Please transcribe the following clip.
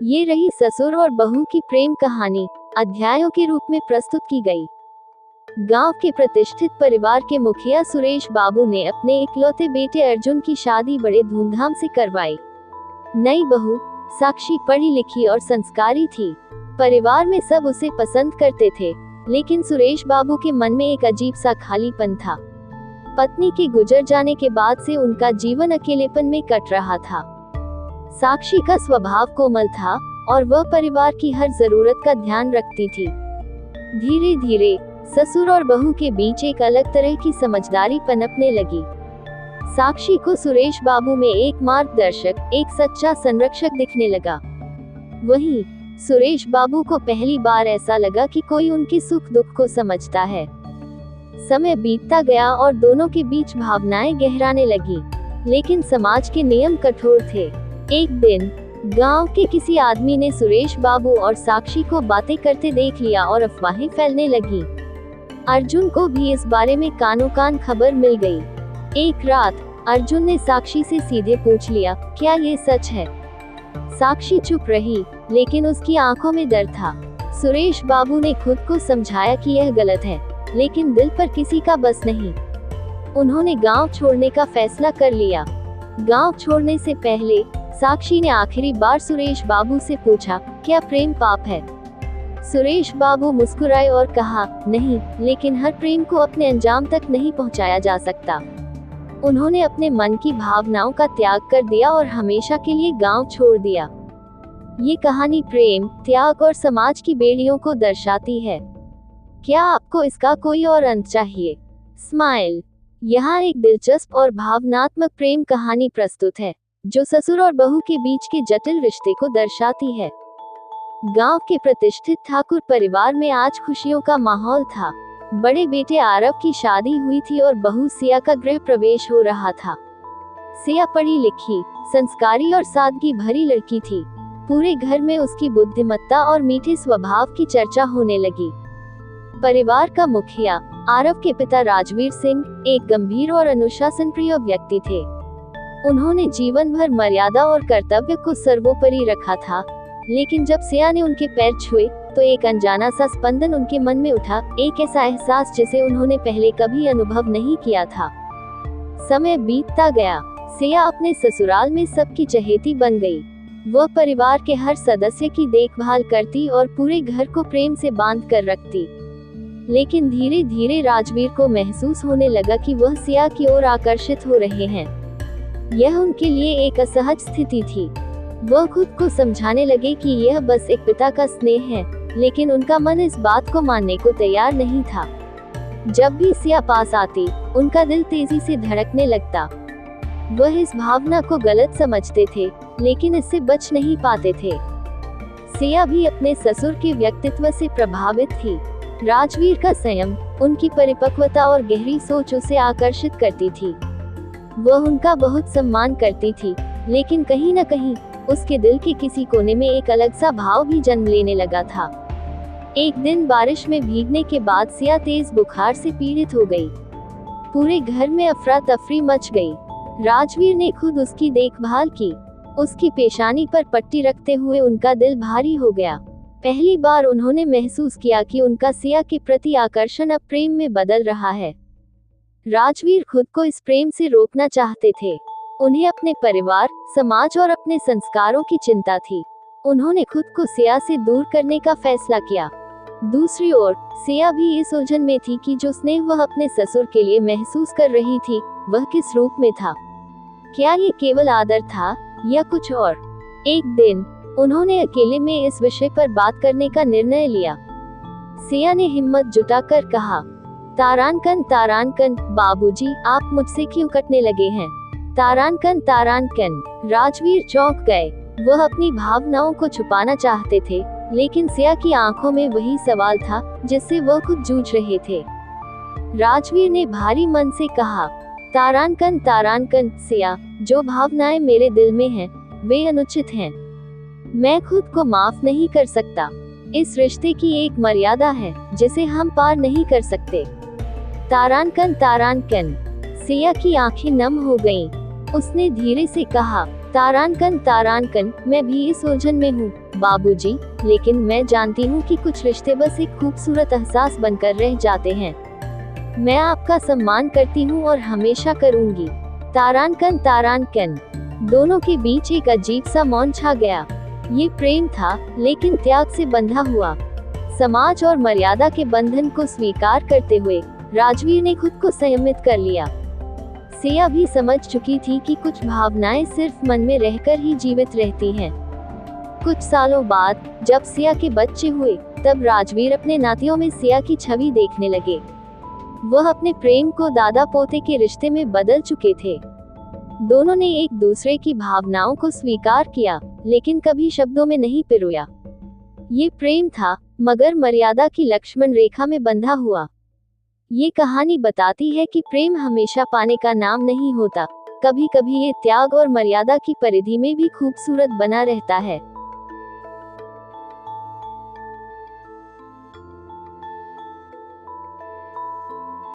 ये रही ससुर और बहू की प्रेम कहानी, अध्यायों के रूप में प्रस्तुत की गई। गांव के प्रतिष्ठित परिवार के मुखिया सुरेश बाबू ने अपने इकलौते बेटे अर्जुन की शादी बड़े धूमधाम से करवाई। नई बहू साक्षी पढ़ी लिखी और संस्कारी थी। परिवार में सब उसे पसंद करते थे, लेकिन सुरेश बाबू के मन में एक अजीब सा खालीपन था। पत्नी के गुजर जाने के बाद से उनका जीवन अकेलेपन में कट रहा था। साक्षी का स्वभाव कोमल था और वह परिवार की हर जरूरत का ध्यान रखती थी। धीरे धीरे ससुर और बहू के बीच एक अलग तरह की समझदारी पनपने लगी। साक्षी को सुरेश बाबू में एक मार्गदर्शक, एक सच्चा संरक्षक दिखने लगा। वहीं सुरेश बाबू को पहली बार ऐसा लगा कि कोई उनके सुख दुख को समझता है। समय बीतता गया और दोनों के बीच भावनाएं गहराने लगी, लेकिन समाज के नियम कठोर थे। एक दिन गांव के किसी आदमी ने सुरेश बाबू और साक्षी को बातें करते देख लिया और अफवाहें फैलने लगी। अर्जुन को भी इस बारे में कानों कान खबर मिल गई। एक रात अर्जुन ने साक्षी से सीधे पूछ लिया, क्या ये सच है? साक्षी चुप रही, लेकिन उसकी आंखों में डर था। सुरेश बाबू ने खुद को समझाया कि यह गलत है, लेकिन दिल पर किसी का बस नहीं। उन्होंने गांव छोड़ने का फैसला कर लिया। गांव छोड़ने से पहले साक्षी ने आखिरी बार सुरेश बाबू से पूछा, क्या प्रेम पाप है? सुरेश बाबू मुस्कुराए और कहा, नहीं, लेकिन हर प्रेम को अपने अंजाम तक नहीं पहुंचाया जा सकता। उन्होंने अपने मन की भावनाओं का त्याग कर दिया और हमेशा के लिए गांव छोड़ दिया। ये कहानी प्रेम, त्याग और समाज की बेड़ियों को दर्शाती है। क्या आपको इसका कोई और अंत चाहिए? स्माइल। यहाँ एक दिलचस्प और भावनात्मक प्रेम कहानी प्रस्तुत है, जो ससुर और बहू के बीच के जटिल रिश्ते को दर्शाती है। गांव के प्रतिष्ठित ठाकुर परिवार में आज खुशियों का माहौल था। बड़े बेटे आरव की शादी हुई थी और बहू सिया का गृह प्रवेश हो रहा था। सिया पढ़ी लिखी, संस्कारी और सादगी भरी लड़की थी। पूरे घर में उसकी बुद्धिमत्ता और मीठे स्वभाव की चर्चा होने लगी। परिवार का मुखिया आरव के पिता राजवीर सिंह एक गंभीर और अनुशासन प्रिय व्यक्ति थे। उन्होंने जीवन भर मर्यादा और कर्तव्य को सर्वोपरि रखा था, लेकिन जब सिया ने उनके पैर छुए तो एक अनजाना सा स्पंदन उनके मन में उठा, एक ऐसा एहसास जिसे उन्होंने पहले कभी अनुभव नहीं किया था। समय बीतता गया। सिया अपने ससुराल में सबकी चहेती बन गई। वह परिवार के हर सदस्य की देखभाल करती और पूरे घर को प्रेम से बांध कर रखती। लेकिन धीरे धीरे राजवीर को महसूस होने लगा कि वह सिया की ओर आकर्षित हो रहे हैं। यह उनके लिए एक असहज स्थिति थी। वह खुद को समझाने लगे कि यह बस एक पिता का स्नेह है, लेकिन उनका मन इस बात को मानने को तैयार नहीं था। जब भी सिया पास आती, उनका दिल तेजी से धड़कने लगता। वह इस भावना को गलत समझते थे, लेकिन इससे बच नहीं पाते थे। सिया भी अपने ससुर के व्यक्तित्व से प्रभावित थी। राजवीर का संयम, उनकी परिपक्वता और गहरी सोच उसे आकर्षित करती थी। वह उनका बहुत सम्मान करती थी, लेकिन कहीं न कहीं उसके दिल के किसी कोने में एक अलग सा भाव भी जन्म लेने लगा था। एक दिन बारिश में भीगने के बाद सिया तेज बुखार से पीड़ित हो गई। पूरे घर में अफरा तफरी मच गई। राजवीर ने खुद उसकी देखभाल की। उसकी पेशानी पर पट्टी रखते हुए उनका दिल भारी हो गया। पहली बार उन्होंने महसूस किया कि उनका सिया के प्रति आकर्षण अब प्रेम में बदल रहा है। राजवीर खुद को इस प्रेम से रोकना चाहते थे। उन्हें अपने परिवार, समाज और अपने संस्कारों की चिंता थी। उन्होंने खुद को सिया से दूर करने का फैसला किया। दूसरी ओर सिया भी इस उलझन में थी कि जो स्नेह वह अपने ससुर के लिए महसूस कर रही थी, वह किस रूप में था। क्या ये केवल आदर था या कुछ और? एक दिन उन्होंने अकेले में इस विषय पर बात करने का निर्णय लिया। सिया ने हिम्मत जुटाकर कहा, तारानकन तारानकन, बाबूजी आप मुझसे क्यों कटने लगे हैं? तारानकन तारानकन। राजवीर चौंक गए। वह अपनी भावनाओं को छुपाना चाहते थे, लेकिन सिया की आंखों में वही सवाल था जिससे वह खुद जूझ रहे थे। राजवीर ने भारी मन से कहा, तारानकन तारानकन, सिया, जो भावनाएं मेरे दिल में हैं, वे अनुचित हैं। मैं खुद को माफ नहीं कर सकता। इस रिश्ते की एक मर्यादा है जिसे हम पार नहीं कर सकते। तारानकन तारानकन। सिया की आंखें नम हो गईं। उसने धीरे से कहा, तारानकन, मैं भी इस उलझन में हूँ बाबूजी, लेकिन मैं जानती हूँ कि कुछ रिश्ते बस एक खूबसूरत एहसास बनकर रह जाते हैं। मैं आपका सम्मान करती हूँ और हमेशा करूँगी। तारानकन, दोनों के बीच एक अजीब सा मौन छा गया। ये प्रेम था, लेकिन त्याग से बंधा हुआ। समाज और मर्यादा के बंधन को स्वीकार करते हुए राजवीर ने खुद को संयमित कर लिया। सिया भी समझ चुकी थी कि कुछ भावनाएं सिर्फ मन में रहकर ही जीवित रहती हैं। कुछ सालों बाद जब सिया के बच्चे हुए, तब राजवीर अपने नातियों में सिया की छवि देखने लगे। वह अपने प्रेम को दादा पोते के रिश्ते में बदल चुके थे। दोनों ने एक दूसरे की भावनाओं को स्वीकार किया, लेकिन कभी शब्दों में नहीं पिरोया। ये प्रेम था, मगर मर्यादा की लक्ष्मण रेखा में बंधा हुआ। ये कहानी बताती है कि प्रेम हमेशा पाने का नाम नहीं होता। कभी कभी ये त्याग और मर्यादा की परिधि में भी खूबसूरत बना रहता है।